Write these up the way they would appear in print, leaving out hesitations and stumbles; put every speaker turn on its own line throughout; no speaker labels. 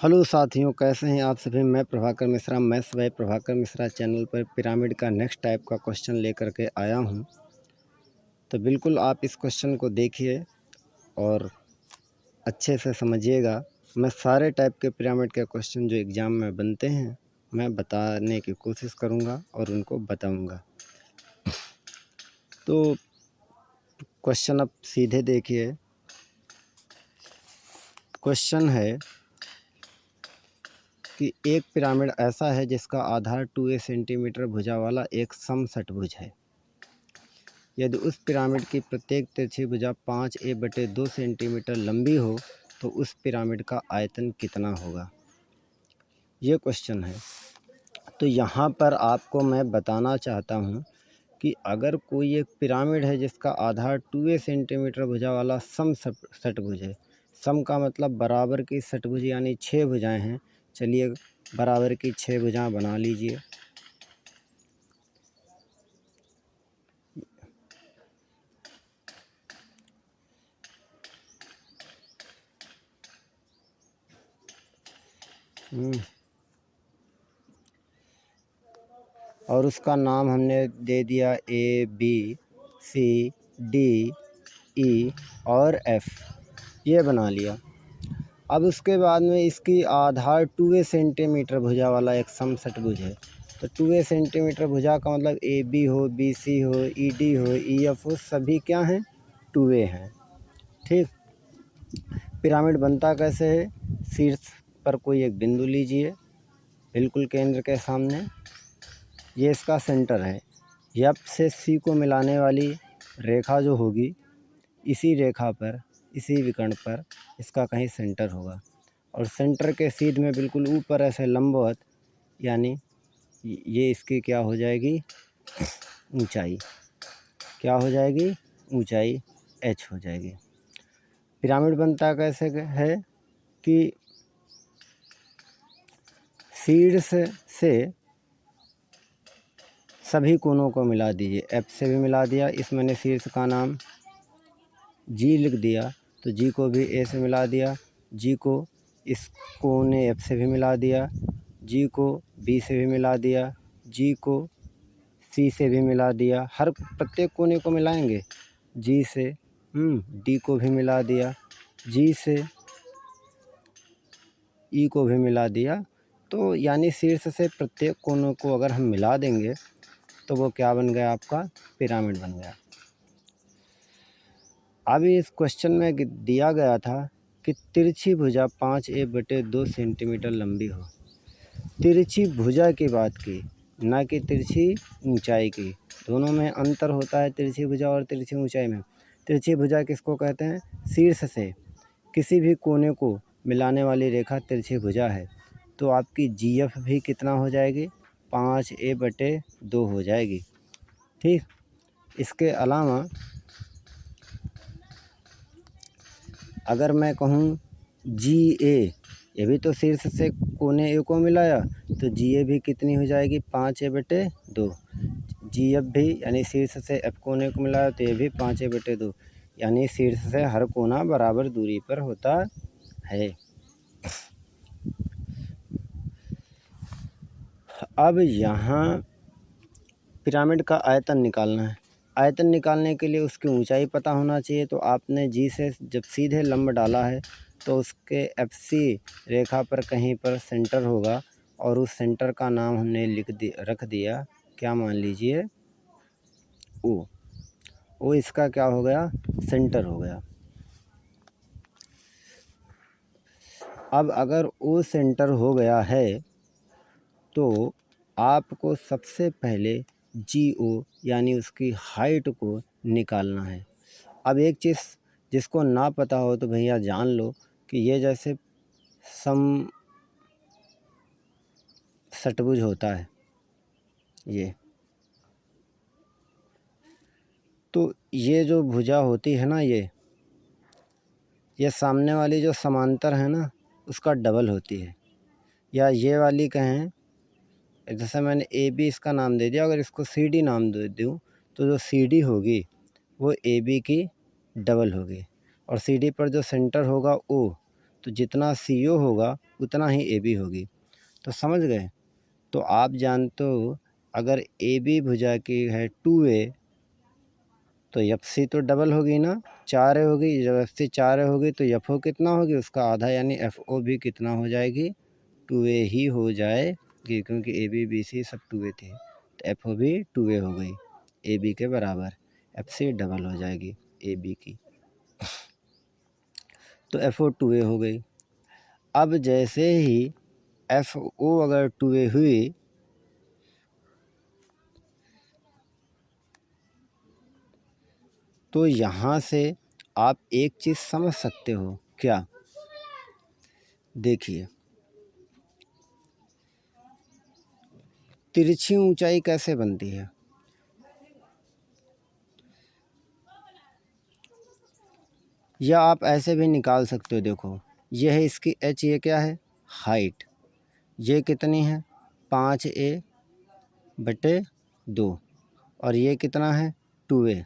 Hello साथियों, कैसे हैं आप सभी। मैं Prabhakar Mishra maths by Prabhakar Mishra channel पर पिरामिड का नेक्स्ट टाइप का क्वेश्चन लेकर के आया हूं। तो बिल्कुल आप इस क्वेश्चन को देखिए और अच्छे से समझिएगा। मैं सारे टाइप के पिरामिड के क्वेश्चन जो एग्ज़ाम में बनते हैं मैं बताने की कोशिश करूंगा और उनको बताऊंगा। तो क्वेश्चन अब सीधे देखिए। क्वेश्चन है कि एक पिरामिड ऐसा है जिसका आधार 2a सेंटीमीटर भुजा वाला एक समषटभुज है। यदि उस पिरामिड की प्रत्येक तिरछी भुजा 5a/2 सेंटीमीटर लंबी हो तो उस पिरामिड का आयतन कितना होगा। ये क्वेश्चन है। तो यहाँ पर आपको मैं बताना चाहता हूँ कि अगर कोई एक पिरामिड है जिसका आधार 2a सेंटीमीटर भुजा वाला षटभुज है। सम का मतलब बराबर की षटभुज यानी 6 भुजाएं हैं। चलिए बराबर की 6 भुजाएं बना लीजिए। और उसका नाम हमने दे दिया ABCDE और F, ये बना लिया। अब उसके बाद में इसकी आधार 2a सेंटीमीटर भुजा वाला एक समषटभुज है। तो 2a सेंटीमीटर भुजा का मतलब AB हो, BC हो, ED हो, EF हो, सभी क्या हैं, 2a हैं। ठीक। पिरामिड बनता कैसे है। शीर्ष पर कोई एक बिंदु लीजिए, बिल्कुल केंद्र के सामने। ये इसका सेंटर है। F से C को मिलाने वाली रेखा जो होगी, इसी रेखा पर, इसी विकर्ण पर इसका कहीं सेंटर होगा। और सेंटर के सीध में बिल्कुल ऊपर ऐसे लंबवत, यानी ये इसकी क्या हो जाएगी, ऊंचाई। क्या हो जाएगी, ऊंचाई h हो जाएगी। पिरामिड बनता कैसे है कि शीर्ष से सभी कोनों को मिला दीजिए। F से भी मिला दिया, इस मैंने शीर्ष का नाम G लिख दिया, तो G को भी A से मिला दिया, G को इस कोने F से भी मिला दिया, G को B से भी मिला दिया, G को C से भी मिला दिया। हर प्रत्येक कोने को मिलाएंगे। G से D को भी मिला दिया, G से E को भी मिला दिया। तो यानी शीर्ष से प्रत्येक कोनों को अगर हम मिला देंगे तो वो क्या बन गया, आपका पिरामिड बन गया। अभी इस क्वेश्चन में दिया गया था कि तिरछी भुजा 5a/2 सेंटीमीटर लंबी हो। तिरछी भुजा की बात की, ना कि तिरछी ऊंचाई की। दोनों में अंतर होता है, तिरछी भुजा और तिरछी ऊंचाई में। तिरछी भुजा किसको कहते हैं, शीर्ष से किसी भी कोने को मिलाने वाली रेखा तिरछी भुजा है। तो आपकी GF भी कितना हो जाएगी, 5a/2 हो जाएगी। ठीक। इसके अलावा अगर मैं कहूँ GA, ये भी तो शीर्ष से कोने A को मिलाया, तो GA भी कितनी हो जाएगी, 5a/2। GF भी यानी शीर्ष से F कोने को मिलाया तो ये भी 5a/2, यानी शीर्ष से हर कोना बराबर दूरी पर होता है। अब यहाँ पिरामिड का आयतन निकालना है। आयतन निकालने के लिए उसकी ऊंचाई पता होना चाहिए। तो आपने G से जब सीधे लंब डाला है तो उसके FC रेखा पर कहीं पर सेंटर होगा, और उस सेंटर का नाम हमने रख दिया, क्या मान लीजिए, O इसका क्या हो गया, सेंटर हो गया। अब अगर O सेंटर हो गया है तो आपको सबसे पहले GO यानी उसकी हाइट को निकालना है। अब एक चीज़ जिसको ना पता हो तो भैया जान लो कि ये जैसे षटभुज होता है, ये तो ये जो भुजा होती है ना, ये सामने वाली जो समांतर है ना उसका डबल होती है। या ये वाली कहें, जैसे मैंने AB इसका नाम दे दिया, अगर इसको CD नाम दे दूँ तो जो CD होगी वो AB की डबल होगी। और CD पर जो सेंटर होगा O, तो जितना CO होगा उतना ही AB होगी। तो समझ गए। तो आप जानते हो अगर AB भुजा की है 2A तो FC तो डबल होगी ना, 4A होगी। जब FC 4A होगी तो FO कितना होगी, उसका आधा, यानी FO भी कितना हो जाएगी, 2A ही हो जाएगी, क्योंकि AB BC सब 2A थे। तो FO भी 2A हो गई AB के बराबर। FC डबल हो जाएगी AB की, तो FO 2A हो गई। अब जैसे ही FO अगर 2A हुई तो यहाँ से आप एक चीज़ समझ सकते हो क्या, देखिए तिरछी ऊंचाई कैसे बनती है। या आप ऐसे भी निकाल सकते हो, देखो ये है इसकी h, ये क्या है हाइट, ये कितनी है 5a/2 और ये कितना है 2a।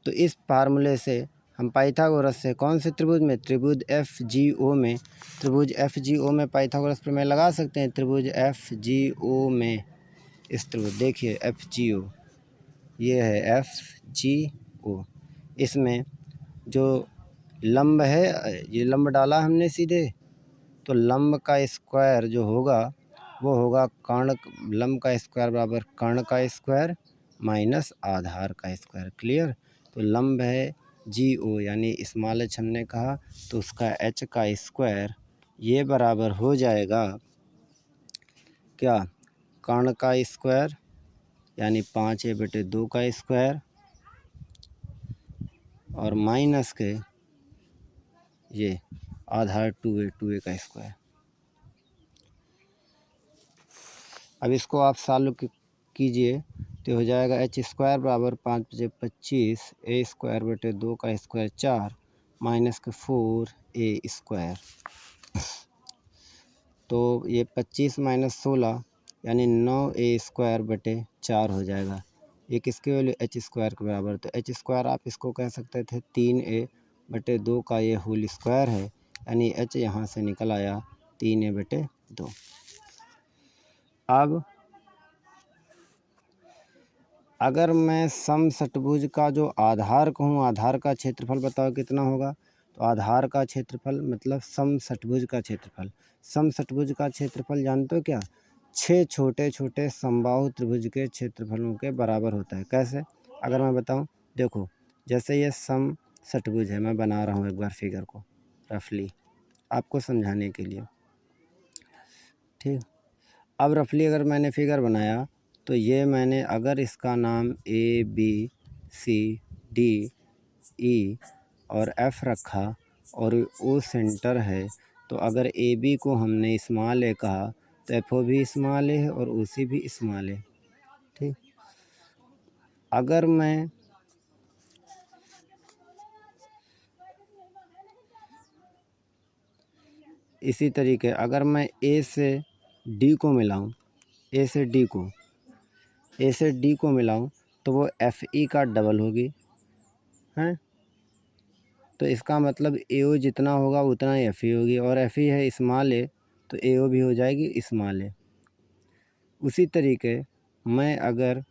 तो इस फार्मूले से हम पाइथागोरस से कौन से त्रिभुज में, त्रिभुज FGO में, त्रिभुज FGO में पाइथागोरस प्रमेय लगा सकते हैं। त्रिभुज FGO में इस त्रिभुज देखिए FGO, ये है FGO, इसमें जो लंब है, ये लंब डाला हमने सीधे, तो लंब का स्क्वायर जो होगा वो होगा कर्ण, लंब का स्क्वायर बराबर कर्ण का स्क्वायर माइनस आधार का स्क्वायर। क्लियर। तो लंब है GO यानी स्मॉल h हमने कहा, तो उसका h का स्क्वायर ये बराबर हो जाएगा क्या, कर्ण का स्क्वायर यानी 5a/2 का स्क्वायर और माइनस के ये आधार 2a का स्क्वायर। अब इसको आप सॉल्व कीजिए तो हो जाएगा h² बराबर 5×25 a²/2 का स्क्वायर 4 माइनस के 4a²। तो ये 25 माइनस 16 यानी 9a²/4 हो जाएगा। ये किसकी वैल्यू h² के बराबर, तो h² आप इसको कह सकते थे 3a/2 का ये होल स्क्वायर है, यानी h यहाँ से निकल आया 3a/2। अब अगर मैं समषटभुज का जो आधार कहूँ, आधार का क्षेत्रफल बताओ कितना होगा, तो आधार का क्षेत्रफल मतलब समषटभुज का क्षेत्रफल। समषटभुज का क्षेत्रफल जानते हो क्या, 6 छोटे छोटे समबाहु त्रिभुज के क्षेत्रफलों के बराबर होता है। कैसे, अगर मैं बताऊं, देखो जैसे ये समषटभुज है, मैं बना रहा हूँ एक बार फिगर को रफली आपको समझाने के लिए, ठीक। अब रफली अगर मैंने फिगर बनाया तो ये मैंने अगर इसका नाम ABCDE और F रखा और O सेंटर है, तो अगर AB को हमने स्मॉल a कहा तो FO भी स्मॉल a है और OC भी स्मॉल a, ठीक। अगर मैं इसी तरीके अगर मैं A से D को मिलाऊं, A से D को मिलाऊं तो वो FE का डबल होगी, हैं। तो इसका मतलब AO जितना होगा उतना ही FE होगी, और FE है स्मॉल a तो AO भी हो जाएगी स्मॉल a। उसी तरीके मैं अगर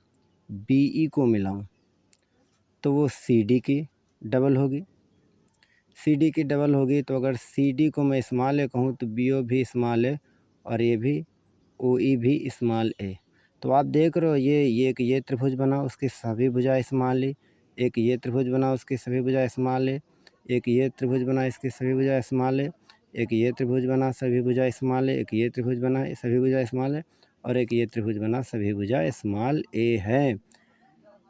BE को मिलाऊं तो वो CD की डबल होगी, CD की डबल होगी। तो अगर CD को मैं स्मॉल a कहूँ तो BO भी स्मॉल a और ये भी OE भी स्मॉल a। तो आप देख रहे हो ये त्रिभुज बना, उसकी सभी भुजा स्मॉल a, एक ये त्रिभुज बना उसकी सभी भुजा स्मॉल a, एक ये त्रिभुज बना इसकी सभी भुजा स्मॉल a, एक ये त्रिभुज बना सभी भुजा स्मॉल a, एक ये त्रिभुज बना सभी भुजा स्मॉल a और एक ये त्रिभुज बना सभी भुजा स्मॉल a है।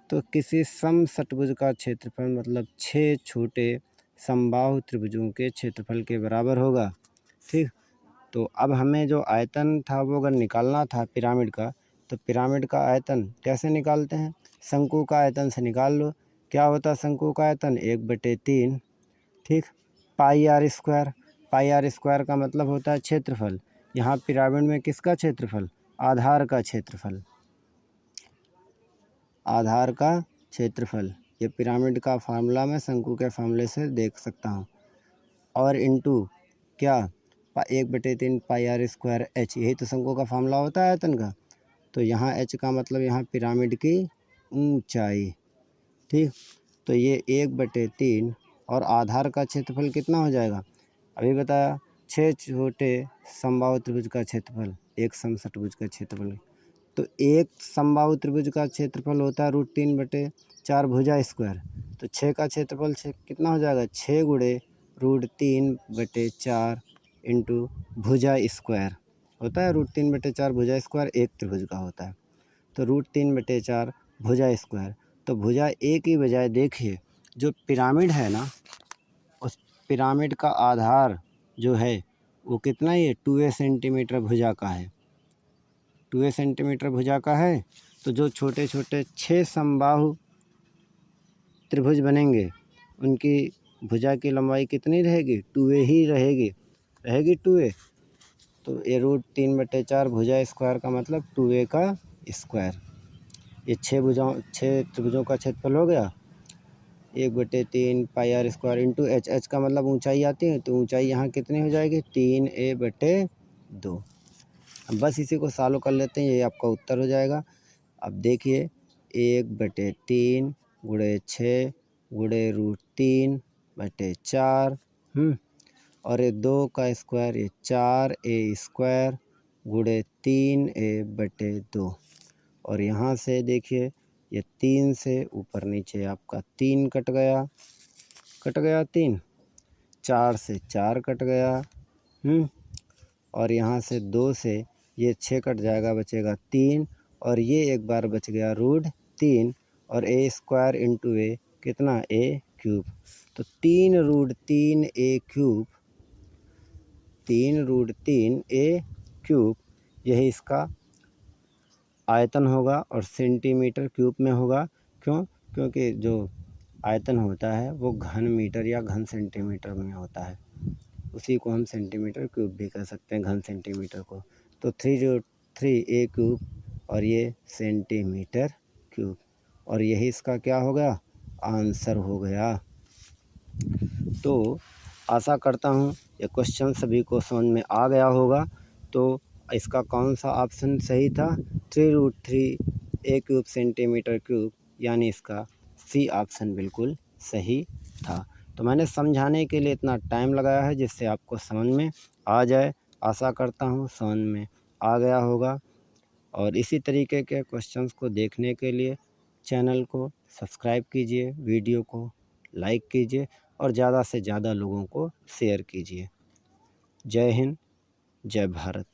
तो किसी समषटभुज का क्षेत्रफल मतलब 6 छोटे समबाहु त्रिभुजों के क्षेत्रफल के बराबर होगा, ठीक। तो अब हमें जो आयतन था वो अगर निकालना था पिरामिड का, तो पिरामिड का आयतन कैसे निकालते हैं, शंकु का आयतन से निकाल लो। क्या होता है शंकु का आयतन, 1/3, ठीक। पाई r² का मतलब होता है क्षेत्रफल। यहाँ पिरामिड में किसका क्षेत्रफल, आधार का क्षेत्रफल, आधार का क्षेत्रफल। ये पिरामिड का फार्मूला मैं शंकु के फार्मूले से देख सकता हूँ। और इंटू क्या 1/3 पाई आर स्क्वायर एच, यही तो शंकु का फार्मूला होता है आयतन का। तो यहाँ एच का मतलब यहाँ पिरामिड की ऊंचाई, ठीक। तो ये 1/3 और आधार का क्षेत्रफल कितना हो जाएगा, अभी बताया 6 छोटे समबाहु त्रिभुज का क्षेत्रफल, एक समषटभुज का क्षेत्रफल। तो एक समबाहु त्रिभुज का क्षेत्रफल होता है √3/4 भुजा स्क्वायर। तो 6 का क्षेत्रफल कितना हो जाएगा, 6 गुणे √3/4 इंटू भुजा स्क्वायर होता है। √3/4 भुजा स्क्वायर एक त्रिभुज का होता है। तो √3/4 भुजा स्क्वायर। तो भुजा ए की बजाय देखिए जो पिरामिड है ना, उस पिरामिड का आधार जो है वो कितना ही है, 2 सेंटीमीटर भुजा का है, 2 सेंटीमीटर भुजा का है। तो जो छोटे छोटे 6 समबाहु त्रिभुज बनेंगे उनकी भुजा की लंबाई कितनी रहेगी, 2 ही रहेगी, 2। तो ये √3/4 भुजा स्क्वायर का मतलब 2 का स्क्वायर। ये 6 त्रिभुजों का क्षेत्रफल हो गया 1/3 pi r square into h. H का मतलब ऊंचाई आती है, तो ऊंचाई यहाँ कितनी हो जाएगी, 3a/2। अब बस इसी को सॉल्व कर लेते हैं, ये आपका उत्तर हो जाएगा। अब देखिए 1/3 गुणे 6 गुणे √3/4 और ये 2 का स्क्वायर, ये 4a स्क्वायर गुणे 3a/2। और यहाँ से देखिए ये 3 से ऊपर नीचे आपका 3 कट गया 3, 4 से 4 कट गया, और यहाँ से 2 से ये 6 कट जाएगा, बचेगा 3, और ये एक बार बच गया √3 और a स्क्वायर इंटू ए कितना, a³। तो 3√3a³, 3√3a³ यही इसका आयतन होगा और सेंटीमीटर क्यूब में होगा। क्यों, क्योंकि जो आयतन होता है वो घन मीटर या घन सेंटीमीटर में होता है, उसी को हम सेंटीमीटर क्यूब भी कह सकते हैं, घन सेंटीमीटर को। तो 3√3a³ और ये सेंटीमीटर क्यूब, और यही इसका क्या हो गया, आंसर हो गया। तो आशा करता हूँ ये क्वेश्चन सभी को समझ में आ गया होगा। तो इसका कौन सा ऑप्शन सही था, 3√3a³ सेंटीमीटर क्यूब, यानी इसका सी ऑप्शन बिल्कुल सही था। तो मैंने समझाने के लिए इतना टाइम लगाया है जिससे आपको समझ में आ जाए। आशा करता हूँ समझ में आ गया होगा। और इसी तरीके के क्वेश्चंस को देखने के लिए चैनल को सब्सक्राइब कीजिए, वीडियो को लाइक कीजिए और ज़्यादा से ज़्यादा लोगों को शेयर कीजिए। जय हिंद, जय भारत।